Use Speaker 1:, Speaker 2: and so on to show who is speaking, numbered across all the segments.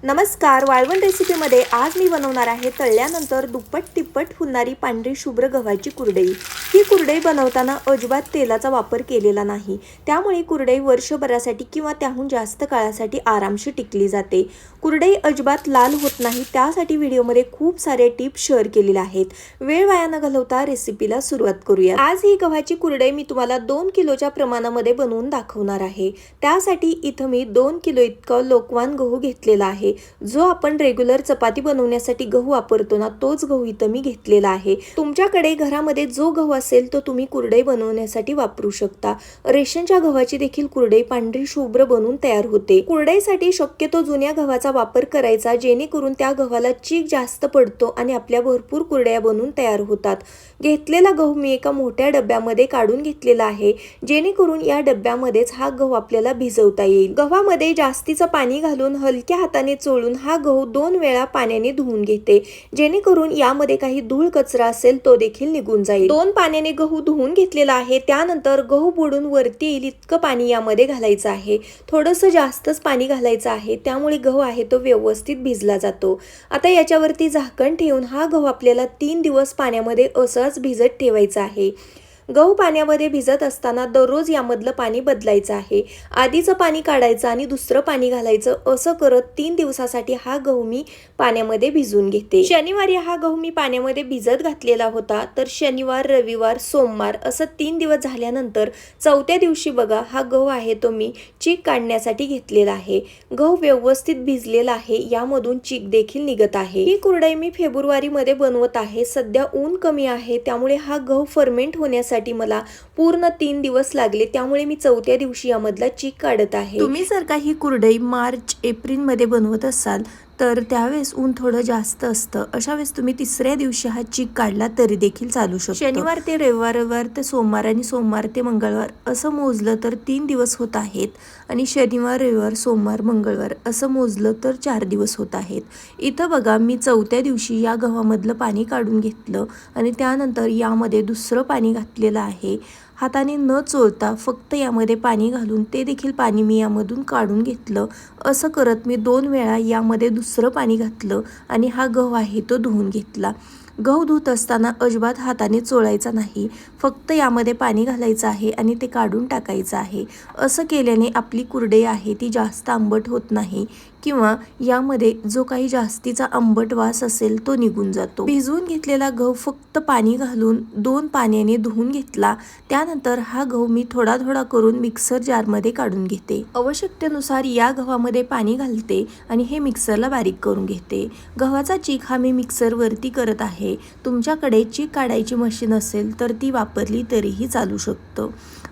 Speaker 1: नमस्कार, वाळवण रेसिपीमध्ये आज मी बनवणार आहे तळल्यानंतर दुप्पट तिप्पट फुलणारी पांढरी शुभ्र गव्हाची कुरडई। ही कुरडई बनवताना अजिबात तेलाचा वापर केलेला नाही, त्यामुळे कुरडई वर्षभरासाठी किंवा त्याहून जास्त काळासाठी आरामशीर टिकली जाते। कुरडई अजिबात लाल होत नाही, त्यासाठी व्हिडिओमध्ये खूप सारे टिप्स शेअर केलेले आहेत। वेळ वाया न घालवता रेसिपीला सुरुवात करूया। आज ही गव्हाची कुरडई मी तुम्हाला 2 किलोच्या प्रमाणामध्ये बनवून दाखवणार आहे। त्यासाठी इथं मी 2 किलो इतका लोकवान गहू घेतलेला आहे। जो आपण रेग्युलर चपाती बनवण्यासाठी गहू वापरतो ना, तोच गहू इथं मी घेतलेला आहे। तुमच्याकडे घरामध्ये जो गहू असेल तो तुम्ही कुरडई बनवण्यासाठी वापरू शकता। रेशनच्या गव्हाची देखील कुरडई पांढरी शुभ्र बनवून तयार होते। कुरडईसाठी शक्यतो जुन्या गव्हाचा वापर करायचा, जेणेकरून त्या गव्हाला चीक जास्त पडतो आणि आपल्या भरपूर कुरडया बनवून तयार होतात। घेतलेला गहू मी एका मोठ्या डब्यामध्ये काढून घेतलेला आहे, जेणेकरून या डब्यामध्येच हा गहू आपल्याला भिजवता येईल। गव्हामध्ये जास्तीचं पाणी घालून हलक्या हाताने चोळून हा गहू 2 वेळा पाण्याने धुवून घेते, जेणेकरून यामध्ये काही धूळ कचरा असेल तो देखील निघून जाईल। 2 पाण्याने गहू धुवून घेतलेला आहे। त्यानंतर गहू बुडून वरती येईल इतकं पाणी यामध्ये घालायचं आहे। थोडंसं जास्तच पाणी घालायचं आहे, त्यामुळे गहू आहे तो व्यवस्थित भिजला जातो। आता याच्यावरती झाकण ठेवून हा गहू आपल्याला 3 दिवस पाण्यामध्ये असंच भिजत ठेवायचा आहे। गहू पाण्यामध्ये भिजत असताना दररोज यामधलं पाणी बदलायचं आहे। आधीचं पाणी काढायचं आणि दुसरं पाणी घालायचं, असं करत 3 दिवसासाठी हा गहू मी पाण्यामध्ये भिजवून घेते। शनिवारी हा गहू मी पाण्यामध्ये भिजत घातलेला होता, तर शनिवार, रविवार, सोमवार असं 3 दिवस झाल्यानंतर 4थ्या दिवशी बघा हा गहू आहे तो मी चीक काढण्यासाठी घेतलेला आहे। गहू व्यवस्थित भिजलेला आहे, यामधून चीक देखील निघत आहे। ही कुरडई मी फेब्रुवारी मध्ये बनवत आहे। सध्या ऊन कमी आहे, त्यामुळे हा गहू फर्मेंट होण्यासाठी मला पूर्ण 3 दिवस लागले, त्यामुळे मी 4थ्या दिवशी यामधला चीक काढत आहे। तुम्ही जर का ही कुरडई मार्च एप्रिल मध्ये बनवत असाल तर त्यावेळेस ऊन थोडं जास्त असतं, अशा वेळेस तुम्ही 3ऱ्या दिवशी हा चीक काढला तरी देखील चालू शकतो। शनिवार ते रविवार, रविवार ते सोमवार आणि सोमवार ते मंगळवार असं मोजलं तर 3 दिवस होत आहेत, आणि शनिवार, रविवार, सोमवार, मंगळवार असं मोजलं तर 4 दिवस होत आहेत। इथं बघा मी 4थ्या दिवशी या गव्हामधलं पाणी काढून घेतलं आणि त्यानंतर यामध्ये दुसरं पाणी घातलेलं आहे। हाताने न चोळता फक्त यामध्ये पाणी घालून ते देखील पाणी मी यामधून काढून घेतलं। असं करत मी 2 वेळा यामध्ये दुसरं पाणी घातलं आणि हा गहू आहे तो धुवून घेतला। गहू धुत असताना अजिबात हाताने चोळायचा नाही, फक्त यामध्ये पाणी घालायचं आहे आणि ते काढून टाकायचं आहे। असं केल्याने आपली कुरडई आहे ती जास्त आंबट होत नाही, किंवा यामध्ये जो काही जास्तीचा आंबट वास असेल तो निघून जातो। भिजवून घेतलेला गहू फक्त पाणी घालून 2 पाण्याने धुवून घेतला। त्यानंतर हा गहू मी थोडा थोडा करून मिक्सर जारमध्ये काढून घेते। आवश्यकतेनुसार या गव्हामध्ये पाणी घालते आणि हे मिक्सरला बारीक करून घेते। गव्हाचा चीक हा मी मिक्सरवरती करत आहे। तुमच्याकडे चीक काढायची मशीन असेल तर ती वापरली तरीही चालू शकतं।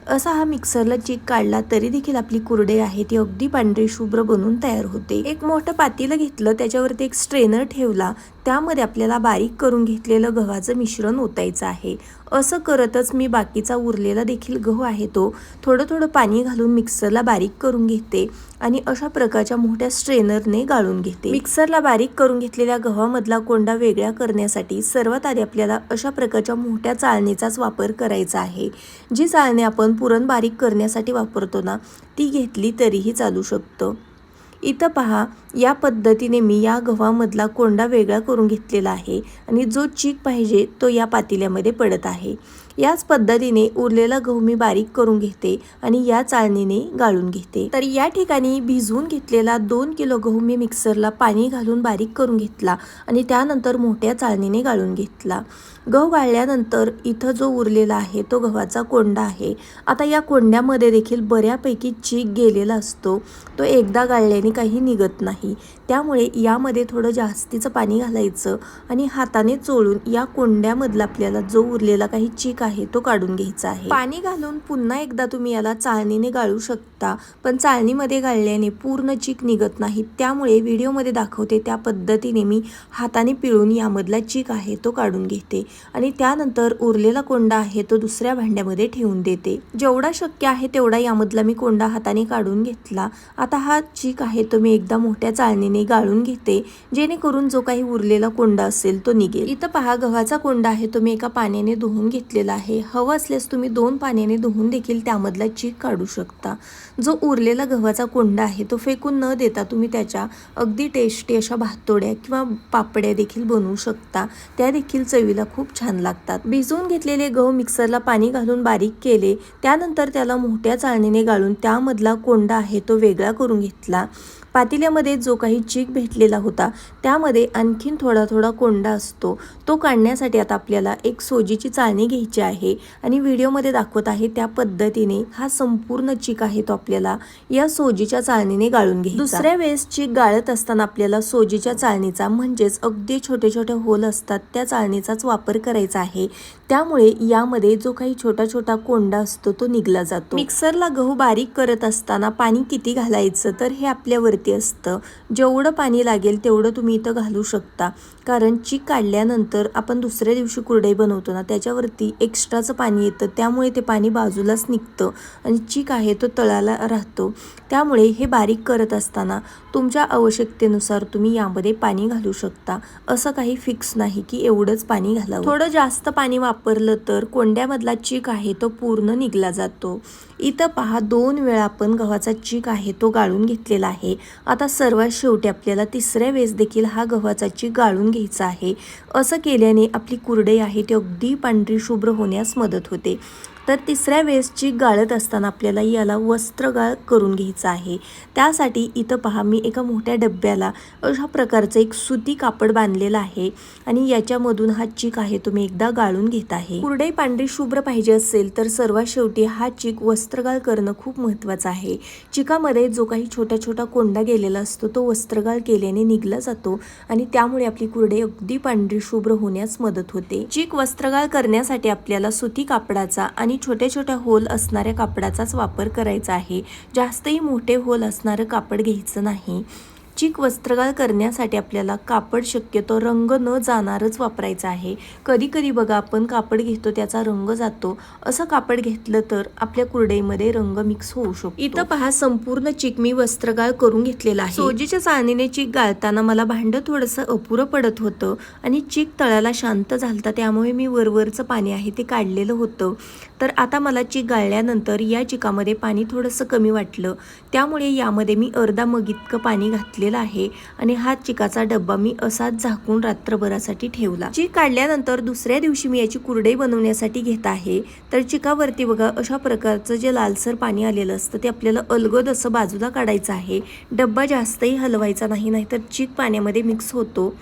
Speaker 1: असा हा मिक्सरला चीक काढला तरी देखील आपली कुरडई आहे ती अगदी पांढरी शुभ्र बनून तयार होते। एक मोठं पातेलं घेतलं, त्याच्यावरती एक स्ट्रेनर ठेवला, त्यामध्ये आपल्याला बारीक करून घेतलेलं गव्हाचं मिश्रण ओतायचं आहे। असं करतच मी बाकीचा उरलेला देखील गहू आहे तो थोडं थोडं पाणी घालून मिक्सरला बारीक करून घेते आणि अशा प्रकारच्या मोठ्या स्ट्रेनरने गाळून घेते। मिक्सरला बारीक करून घेतलेल्या गव्हामधला कोंडा वेगळा करण्यासाठी सर्वात आधी आपल्याला अशा प्रकारच्या मोठ्या चाळणीचाच वापर करायचा आहे। जी चाळणी आपण पुरण बारीक करण्यासाठी वापरतो ना, ती घेतली तरीही चालू शकतं। इथं पहा, या पद्धतीने मी या गव्हामधला कोंडा वेगळा करून घेतलेला आहे आणि जो चीक पाहिजे तो या पातेल्यामध्ये पडत आहे। याच पद्धतीने उरलेला गहू मी बारीक करून घेते आणि या चाळणीने गाळून घेते। तर या ठिकाणी भिजवून घेतलेला 2 किलो गहू मी मिक्सरला पाणी घालून बारीक करून घेतला आणि त्यानंतर मोठ्या चाळणीने गाळून घेतला। गहू गाळल्यानंतर इथं जो उरलेला आहे तो गव्हाचा कोंडा आहे। आता या कोंड्यामध्ये देखील बऱ्यापैकी चीक गेलेला असतो, तो एकदा गाळल्याने काही निघत नाही, त्यामुळे यामध्ये थोडं जास्तीचं पाणी घालायचं आणि हाताने चोळून या कोंड्यामधला आपल्याला जो उरलेला काही चीक आहे तो काढून घ्यायचा आहे। पाणी घालून पुन्हा एकदा तुम्ही याला चाळणीने गाळू शकता, पण चाळणीमध्ये गाळल्याने पूर्ण चीक निघत नाही, त्यामुळे व्हिडिओमध्ये दाखवते त्या पद्धतीने मी हाताने पिळून यामधला चीक आहे तो काढून घेते। आणि त्यानंतर उरलेला कोंडा आहे तो दुसऱ्या भांड्यामध्ये ठेवून देते। जेवढा शक्य आहे तेवढा यामधला मी कोंडा हाताने काढून घेतला। आता हा चीक आहे तो मी एकदा मोठ्या चाळणीने गाळून घेते, जेणेकरून जो काही उरलेला कोंडा असेल तो निघेल। इथं पहा, गव्हाचा कोंडा आहे तो मी एका पाण्याने धुवून घेतलेला आहे। हवं असल्यास तुम्ही 2 पाण्याने धुवून देखील त्यामधला चीक काढू शकता। जो उरलेला गव्हाचा कोंडा आहे तो फेकून न देता तुम्ही त्याच्या अगदी टेस्टी अशा भातोड्या किंवा पापड्या देखील बनवू शकता। त्या देखील चवीला खूप छान लागतात। भिजवून घेतलेले गहू मिक्सरला पाणी घालून बारीक केले, त्यानंतर त्याला मोठ्या चाळणीने गाळून त्यामधला कोंडा आहे तो वेगळा करून घेतला। पातेल्यामध्ये जो काही चीक भेटलेला होता त्यामध्ये आणखीन थोडा थोडा कोंडा असतो, तो काढण्यासाठी आता आपल्याला एक सोजीची चाळणी घ्यायची आहे आणि व्हिडिओमध्ये दाखवत आहे त्या पद्धतीने हा संपूर्ण चीक आहे तो आपल्याला या सोजीच्या चाळणीने गाळून घ्यायचा। दुसऱ्या वेळेस चीक गाळत असताना आपल्याला सोजीच्या चाळणीचा म्हणजेच अगदी छोटे छोटे होल असतात त्या चाळणीचाच वापर करायचा आहे। त्यामुळे यामध्ये जो काही छोटा छोटा कोंडा असतो तो निघला जातो। मिक्सरला गहू बारीक करत असताना पाणी किती घालायचं तर हे आपल्यावरती असतं। जेवढं पाणी लागेल तेवढं तुम्ही इथं घालू शकता, कारण चीक काढल्यानंतर आपण दुसऱ्या दिवशी कुरडई बनवतो ना, त्याच्यावरती एक्स्ट्राचं पाणी येतं, त्यामुळे ते पाणी बाजूलाच निघतं आणि चीक आहे तो तळाला राहतो। त्यामुळे हे बारीक करत असताना तुमच्या आवश्यकतेनुसार तुम्ही यामध्ये पाणी घालू शकता। असं काही फिक्स नाही की एवढंच पाणी घालावं। थोडं जास्त पाणी वापरलं तर कोंड्यामधला चीक आहे तो पूर्ण निघला जातो। इथं पहा, 2 वेळा आपण गव्हाचा चीक आहे तो गाळून घेतलेला आहे। आता सर्वात शेवटी आपल्याला तिसऱ्या वेळेस देखील हा गव्हाचा चीक गाळून घ्यायचा आहे। असं केल्याने आपली कुरडई आहे ती अगदी पांढरी शुभ्र होण्यास मदत होते। तर तिसऱ्या वेळेस चीक गाळत असताना आपल्याला याला वस्त्रगाळ करून घ्यायचं आहे। त्यासाठी इथं पहा, मी एका मोठ्या डब्याला अशा प्रकारचं एक सुती कापड बांधलेलं आहे आणि याच्यामधून हा चीक आहे तो मी एकदा गाळून घेत आहे। कुरडई पांढरी शुभ्र पाहिजे असेल तर सर्वात शेवटी हा चीक वस्त्रगाळ करणं खूप महत्त्वाचं आहे। चिकामध्ये जो काही छोटा छोटा कोंडा गेलेला असतो तो वस्त्रगाळ केल्याने निघला जातो आणि त्यामुळे आपली कुरडई अगदी पांढरी शुभ्र होण्यास मदत होते। चीक वस्त्रगाळ करण्यासाठी आपल्याला सुती कापडाचा आणि छोटे छोटे होल असणाऱ्या कापडाचाच वापर करायचा आहे। जास्तही मोठे होल असणारं कापड घ्यायचं नाही। चीक वस्त्रगाळ करण्यासाठी आपल्याला कापड शक्यतो रंग न जाणारच वापरायचं आहे। कधी कधी बघा, आपण कापड घेतो त्याचा रंग जातो, असं कापड घेतलं तर आपल्या कुरडईमध्ये रंग मिक्स होऊ शकतो। इथं पहा, संपूर्ण चीक मी वस्त्रगाळ करून घेतलेला आहे। सोजीच्या चाळणीने चीक गाळताना मला भांडं थोडंसं अपुरं पडत होतं आणि चीक तळाला शांत झालता, त्यामुळे मी वरवरचं पाणी आहे ते काढलेलं होतं। तर आता मला चीक गाळल्यानंतर या चिकामध्ये पाणी थोडंसं कमी वाटलं, त्यामुळे यामध्ये मी अर्धा मग इतकं पाणी घातलेलं आहे आणि हा चिकाचा डब्बा मी असाच झाकून रात्रभरासाठी ठेवला। चीक काढल्यानंतर दुसऱ्या दिवशी मी याची कुरडई बनवण्यासाठी घेत आहे। तर चिकावरती बघा, अशा प्रकारचं जे लालसर पाणी आलेलं असतं ते आपल्याला अलगद असं बाजूला काढायचं आहे। डब्बा जास्तही हलवायचा नाही, नाहीतर चीक पाण्यामध्ये मिक्स होतो।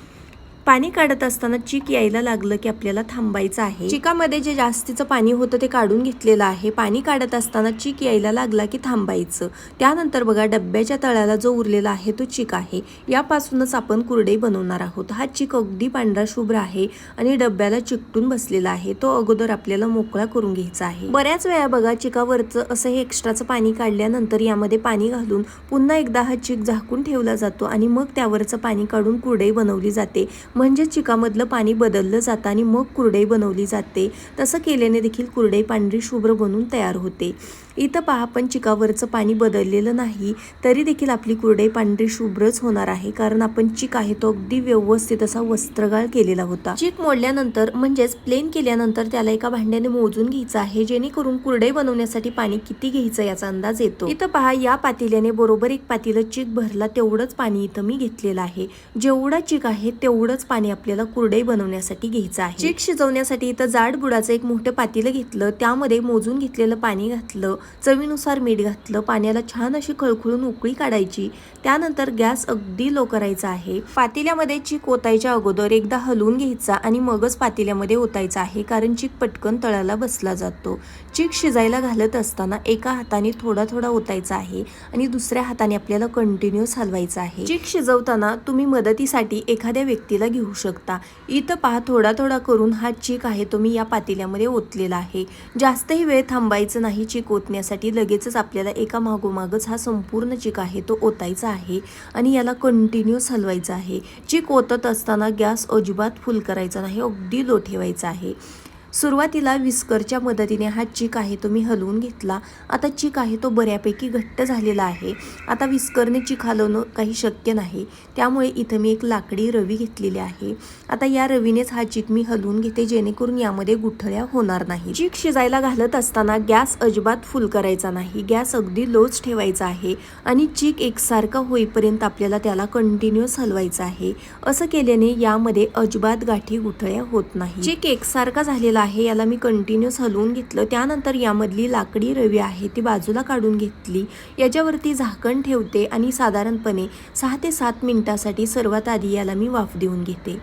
Speaker 1: पाणी काढत असताना चीक यायला लागलं की आपल्याला थांबायचं आहे। चिकामध्ये जे जास्तीचं पाणी होतं ते काढून घेतलेलं आहे। पाणी काढत असताना चीक यायला लागला की थांबायचं। त्यानंतर बघा, डब्याच्या तळाला जो उरलेला आहे तो चीक आहे, यापासूनच आपण कुरडई बनवणार आहोत। हा चीक अगदी पांढरा शुभ्र आहे आणि डब्याला चिकटून बसलेला आहे, तो अगोदर आपल्याला मोकळा करून घ्यायचा आहे। बऱ्याच वेळा बघा, चिकावरचं असं हे एक्स्ट्राचं पाणी काढल्यानंतर यामध्ये पाणी घालून पुन्हा एकदा हा चीक झाकून ठेवला जातो आणि मग त्यावरचं पाणी काढून कुरडई बनवली जाते। म्हणजे चिकामधलं पाणी बदललं जातं आणि मग कुरडई बनवली जाते। तसं केल्याने देखील कुरडई पांढरी शुभ्र बनून तयार होते। इथं पहा, आपण चिकावरचं पाणी बदललेलं नाही तरी देखील आपली कुरडई पांढरी शुभ्रच होणार आहे, कारण आपण चीक आहे तो अगदी व्यवस्थित असा वस्त्रगाळ केलेला होता। चीक मोडल्यानंतर म्हणजेच प्लेन केल्यानंतर त्याला एका भांड्याने मोजून घ्यायचं आहे, जेणेकरून कुरडई बनवण्यासाठी पाणी किती घ्यायचं याचा अंदाज येतो। इथं पहा, या पातेल्याने बरोबर 1 पातेलं चीक भरला तेवढंच पाणी इथं मी घेतलेलं आहे। जेवढा चीक आहे तेवढंच पाणी आपल्याला कुरडई बनवण्यासाठी घ्यायचं आहे। चीक शिजवण्यासाठी इथं जाड बुडाचं एक मोठं पातेलं घेतलं, त्यामध्ये मोजून घेतलेलं पाणी घातलं, चवीनुसार मीठ घातलं, पाण्याला छान अशी खळखळून उकळी काढायची। त्यानंतर गॅस अगदी लो करायचा आहे। पातेल्यामध्ये चीक ओतायच्या अगोदर एकदा हलवून घ्यायचा आणि मगच पातेल्यामध्ये ओतायचा आहे, कारण चीक पटकन तळाला बसला जातो। चीक शिजायला घालत असताना एका हाताने थोडा थोडा ओतायचा आहे आणि दुसऱ्या हाताने आपल्याला कंटिन्यूअस हलवायचं आहे। चीक शिजवताना तुम्ही मदतीसाठी एखाद्या व्यक्तीला घेऊ शकता। इथं पहा, थोडा थोडा करून हा चीक आहे तो मी या पातेल्यामध्ये ओतलेला आहे। जास्तही वेळ थांबायचं नाही चीक ओतण्यासाठी। कापण्यासाठी लगेचच आपल्याला एका मागोमागच हा संपूर्ण चिक आहे तो ओतायचा आहे आणि याला कंटिन्यूस हलवायचा आहे। चिक ओतत असताना गॅस अजिबात फुल करायचा नाही, अगदी लो ठेवायचा आहे। सुरुवातीला विस्करच्या मदतीने हा चिक आहे तो मी हलवून घेतला। आता चिक आहे तो बऱ्यापैकी घट्ट झालेला आहे। आता विस्करने चिक हलवणं काही शक्य नाही, त्यामुळे इथं मी एक लाकडी रवी घेतलेली आहे। आता या रवीनेच हा चिक मी हलवून घेते, जेणेकरून यामध्ये गुठळ्या होणार नाही। चिक शिजायला घालत असताना गॅस अजिबात फुल करायचा नाही, गॅस अगदी लोच ठेवायचा आहे आणि चिक एकसारखा होईपर्यंत आपल्याला त्याला कंटिन्यूस हलवायचं आहे। असं केल्याने यामध्ये अजिबात गाठी गुठळ्या होत नाही। चिक एकसारखा झालेला आहे, याला मी कंटिन्यूस हलवून घेतलं। त्यानंतर यामधली लाकडी रवी आहे ती बाजूला काढून घेतली। याच्यावरती झाकण ठेवते आणि साधारणपणे 6 ते 7 मिनिटासाठी सर्वात आधी याला मी वाफ देऊन घेते।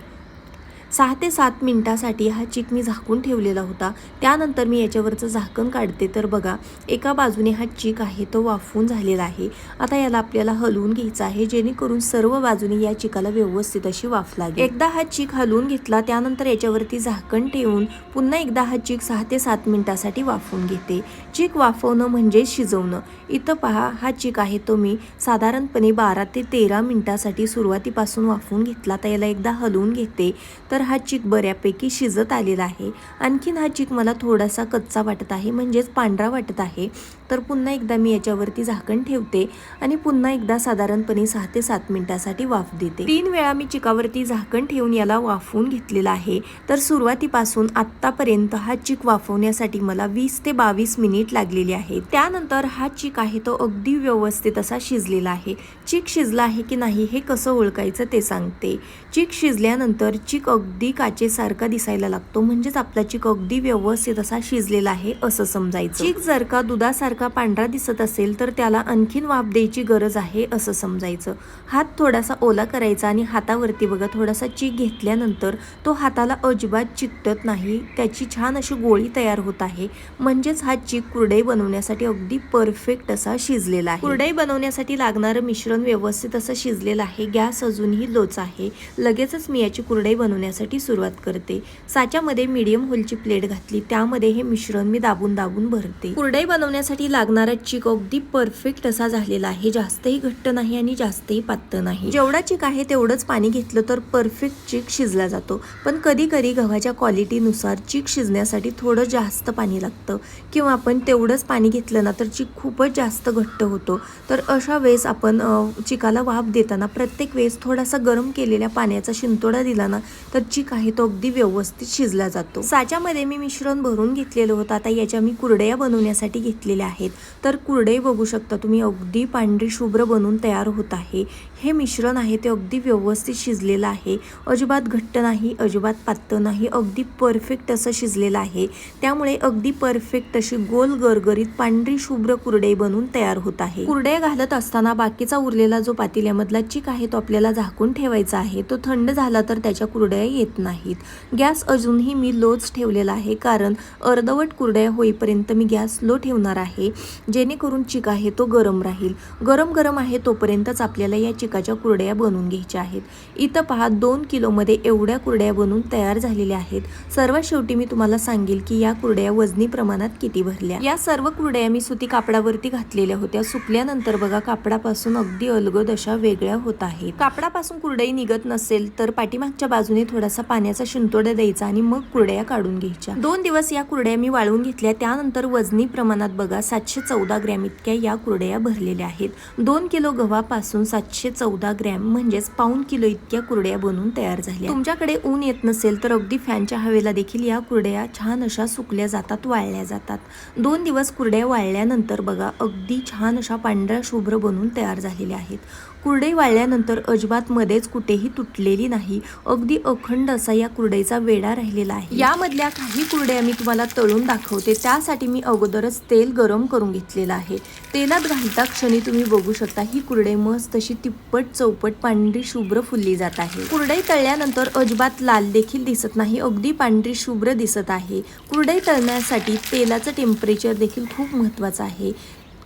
Speaker 1: 6 ते 7 मिनिटासाठी हा चिक मी झाकून ठेवलेला होता। त्यानंतर मी याच्यावरचं झाकण काढते तर बघा एका बाजूने हा चिक आहे तो वाफून झालेला आहे। आता याला आपल्याला हलवून घ्यायचं आहे, जेणेकरून सर्व बाजूने या चिकाला व्यवस्थित अशी वाफ लागेल। एकदा हा चिक हलवून घेतला त्यानंतर याच्यावरती झाकण ठेवून पुन्हा एकदा हा चिक 6 ते 7 मिनिटासाठी वाफवून घेते। चिक वाफवणं म्हणजे शिजवणं। इथं पहा हा चिक आहे तो मी साधारणपणे 12 ते 13 मिनिटासाठी सुरुवातीपासून वाफवून घेतला। आता याला एकदा हलवून घेते तर हा चिक बऱ्यापैकी शिजत आलेला आहे। आणखीन हा चिक मला थोडासा कच्चा वाटत आहे, म्हणजेच पांढरा वाटत आहे। तर पुन्हा एकदा मी याच्यावरती झाकण ठेवते आणि पुन्हा एकदा साधारणपणे 6 ते 7 मिनिटासाठी वाफ देते। 3 वेळा मी चिकावरती झाकण ठेवून याला वाफवून घेतलेला आहे। तर सुरुवातीपासून आत्तापर्यंत हा चिक वाफवण्यासाठी मला 20 ते 22 मिनिट लागलेली आहेत। त्यानंतर हा चिक आहे तो अगदी व्यवस्थित असा शिजलेला आहे। चिक शिजला आहे की नाही हे कसं ओळखायचं ते सांगते। चिक शिजल्यानंतर चिक अगदी काचेसारखा दिसायला लागतो, म्हणजेच आपला चिक अगदी व्यवस्थित असा शिजलेला आहे असं समजायचं। चिक जर का दुधासारखा पांढरा दिसत असेल तर त्याला आणखीन वाफ द्यायची गरज आहे असं समजायचं। हात थोडासा ओला करायचा आणि हातावरती बघा थोडासा चिक घेतल्यानंतर तो हाताला अजिबात चिकटत नाही, त्याची छान अशी गोळी तयार होत आहे। म्हणजेच हा चिक कुरडई बनवण्यासाठी अगदी परफेक्ट असा शिजलेला आहे। कुरडई बनवण्यासाठी लागणारं मिश्रण व्यवस्थित असं शिजलेलं आहे। गॅस अजूनही लोच आहे। लगेचच मी याची कुरडई बनवण्यासाठी सुरुवात करते। साच्यामध्ये मीडियम होलची प्लेट घातली, त्यामध्ये हे मिश्रण मी दाबून दाबून भरते। कुरडई बनवण्यासाठी लागणारा चिक अगदी परफेक्ट असा झालेला आहे, जास्तही घट्ट नाही आणि जास्तही पातळ नाही। जेवढा चिक आहे तेवढंच पाणी घेतलं तर परफेक्ट चिक शिजला जातो। पण कधी कधी गव्हाच्या क्वालिटीनुसार चिक शिजण्यासाठी थोडं जास्त पाणी लागतं किंवा आपण तेवढंच पाणी घेतलं ना तर चिक खूपच जास्त घट्ट होतो। तर अशा वेळेस आपण चिकाला वाफ देताना प्रत्येक वेळेस थोडासा गरम केलेल्या पाण्याचा शिंतोडा दिला ना तर चिक आहे तो अगदी व्यवस्थित शिजला जातो। साच्यामध्ये मी मिश्रण भरून घेतलेलं होतं। आता याच्या मी कुरडया बनवण्यासाठी घेतलेल्या आहेत। तर कुरडई बघू शकता तुम्ही अगदी पांढरी शुभ्र बनून तयार होत आहे। हे मिश्रण आहे ते अगदी व्यवस्थित शिजलेलं आहे, अजिबात घट्ट नाही, अजिबात पातळ नाही, अगदी परफेक्ट असं शिजलेलं आहे। त्यामुळे अगदी परफेक्ट अशी गोल गरगरीत पांढरी शुभ्र कुरडई बनून तयार होत आहे। कुरडया घालत असताना बाकीचा उरलेला जो पातेल्यामधला चिक आहे तो आपल्याला झाकून ठेवायचा आहे। तो थंड झाला तर त्याच्या कुरडया येत नाहीत। गॅस अजूनही मी लोच ठेवलेला आहे, कारण अर्धवट कुरडया होईपर्यंत मी गॅस लो ठेवणार आहे, जेणेकरून चिक आहे तो गरम राहील। गरम गरम आहे तोपर्यंतच आपल्याला या चिकाच्या कुरडया बनवून घ्यायच्या आहेत। इथं पहा 2 किलोमध्ये एवढ्या कुरडया बनवून तयार झालेल्या आहेत। सर्वात शेवटी मी तुम्हाला सांगेल की या कुरडया वजनी प्रमाणात किती भरल्या। या सर्व कुरडया मी सुती कापडावरती घातलेल्या होत्या। सुकल्यानंतर बघा कापडापासून अगदी अलगद अशा वेगळ्या होत आहेत। कापडापासून कुरडई निघत नसेल तर पाठीमागच्या बाजूने थोडासा पाण्याचा शिंतोडा द्यायचा आणि मग कुरडया काढून घ्यायच्या। 2 दिवस या कुरडया मी वाळवून घेतल्या। त्यानंतर वजनी प्रमाणात बघा 714 ग्रॅम इतक्या या कुरडया भरलेल्या आहेत। 2 किलो गव्हापासून 714 ग्रॅम म्हणजेच पाऊण किलो इतक्या कुरडया बनवून तयार झाल्या। तुमच्याकडे ऊन येत नसेल तर अगदी फॅनच्या हवेला देखील या कुरडया छान अशा सुकल्या जातात, वाळल्या जातात। 2 दिवस कुरडया वाळल्यानंतर बघा अगदी छान अशा पांढऱ्या शुभ्र बनवून तयार झालेल्या आहेत। कुरडई वाळल्यानंतर अजिबात मध्येच कुठेही तुटलेली नाही, अगदी अखंड असा या कुरडईचा वेढा राहिलेला आहे। यामधल्या काही कुरडया मी तुम्हाला तळून दाखवते, त्यासाठी मी अगोदरच तेल गरम करून घेतलेलं आहे। तेलात घालता क्षणी तुम्ही बघू शकता ही कुरडई मस्त अशी तिप्पट चौपट पांढरी शुभ्र फुलली जात आहे। कुरडई तळल्यानंतर अजिबात लाल देखील दिसत नाही, अगदी पांढरी शुभ्र दिसत आहे। कुरडई तळण्यासाठी तेलाचं टेम्परेचर देखील खूप महत्त्वाचं आहे।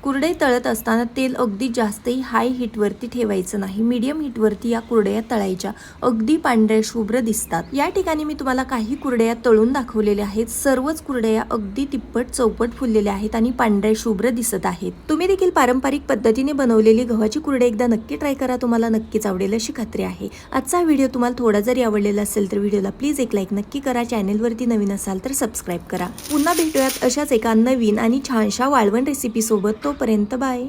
Speaker 1: कुरडई तळत असताना तेल अगदी जास्तही हाय हीटवरती ठेवायचं नाही, मीडियम हीटवरती या कुरडया तळायच्या. अगदी पांढऱ्या शुभ्र दिसतात. या ठिकाणी मी तुम्हाला काही कुरडया तळून दाखवलेल्या आहेत. सर्वच कुरडया अगदी तिप्पट चौपट फुललेल्या आहेत आणि पांढऱ्या शुभ्र दिसत आहेत. तुम्ही देखील पारंपरिक पद्धतीने बनवलेली गव्हाची कुरडई एकदा नक्की ट्राय करा, तुम्हाला नक्कीच आवडेल अशी खात्री आहे. आजचा व्हिडिओ तुम्हाला थोडा जरी आवडलेला असेल तर व्हिडिओला प्लीज एक लाईक नक्की करा. चॅनेलवरती नवीन असाल तर सबस्क्राईब करा. पुन्हा भेटूयात अशाच एका नवीन आणि छानशा वाळवण रेसिपी सोबत. तोपर्यंत बाय.